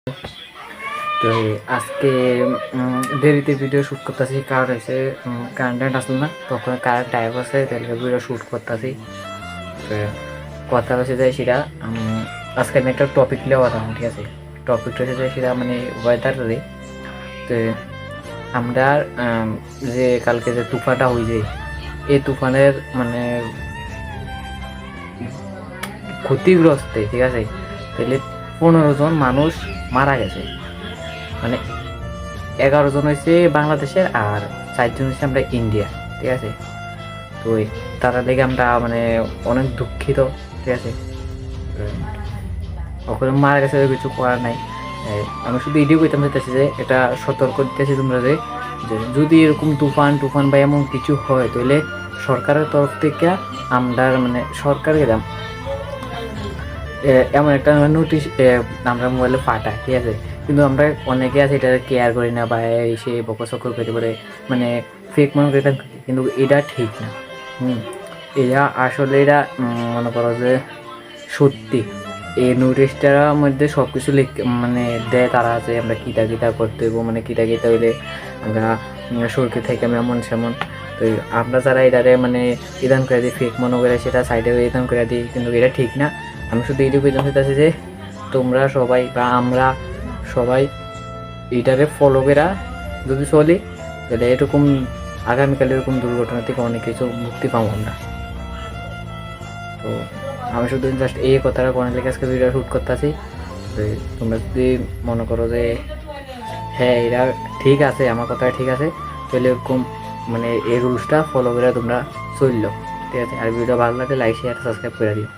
তো আজকে দেরিতে ভিডিও শ্যুট করতেছি, কারণ হচ্ছে কারেন্ট আসলো না, তখন কারেন্ট টাইপ আছে, তাহলে ভিডিও শ্যুট করতেছি। তো কথা হচ্ছে যে সেটা আজকে আমি একটা টপিক নিয়ে কথা, ঠিক আছে? টপিকটা হচ্ছে যে সেটা মানে ওয়েদারে। তো আমরা যে কালকে যে তুফানটা হয়েছে, এই তুফানের মানে ক্ষতিগ্রস্তে, ঠিক আছে, তাহলে 15 জন মানুষ মারা গেছে। মানে 11 জন হয়েছে বাংলাদেশের আর 4 জন হচ্ছে আমরা ইন্ডিয়া, ঠিক আছে? তো তারা লেগে আমরা মানে অনেক দুঃখিত, ঠিক আছে? ওখানে মারা গেছে, কিছু করার নাই। আমি শুধু এটাই কইতাম চাইতেছি যে এটা সতর্ক দিতেছি তোমরা যে যদি এরকম তুফান বা এমন কিছু হয়, তাহলে সরকারের তরফ থেকে আমরা মানে সরকারকে দাম এমন একটা নোটিশ আমরা মোবাইলে পাঠাই, ঠিক আছে? কিন্তু আমরা অনেকে আছে এটা কেয়ার করি না, বা সে বকচকর করতে পারে, মানে ফেক মনে করি, কিন্তু এটা ঠিক না। এটা আসলে এটা মনে করো যে সত্যি এই নোটিশটার মধ্যে সব কিছু মানে দেয় তারা, আছে আমরা কিতা করতে হইব, মানে কিতা হইলে আমরা সরকার থেকে আমি এমন সেমন। তো আমরা যারা এটারে মানে ইদান করে দিই, ফেক মনে করে সেটা সাইডে ইদান করে দিই, কিন্তু এটা ঠিক না। আমি শুধু এইটুকু জানতে চাইছি যে তোমরা সবাই বা আমরা সবাই এটারে ফলো করা যদি চলি, তাহলে এরকম আগামীকালে এরকম দুর্ঘটনা থেকে অনেক কিছু মুক্তি পাবো আমরা। তো আমি শুধু জাস্ট এই কথাটা কোনো লেগে আজকে ভিডিও শ্যুট করতেছি। তো তোমরা যদি মনে করো যে হ্যাঁ এটা ঠিক আছে, আমার কথাটা ঠিক আছে, তাহলে এরকম মানে এই রুলসটা ফলো করে তোমরা চললো, ঠিক আছে? আর ভিডিও ভালো লাগলে লাইক শেয়ার সাবস্ক্রাইব করে দিও।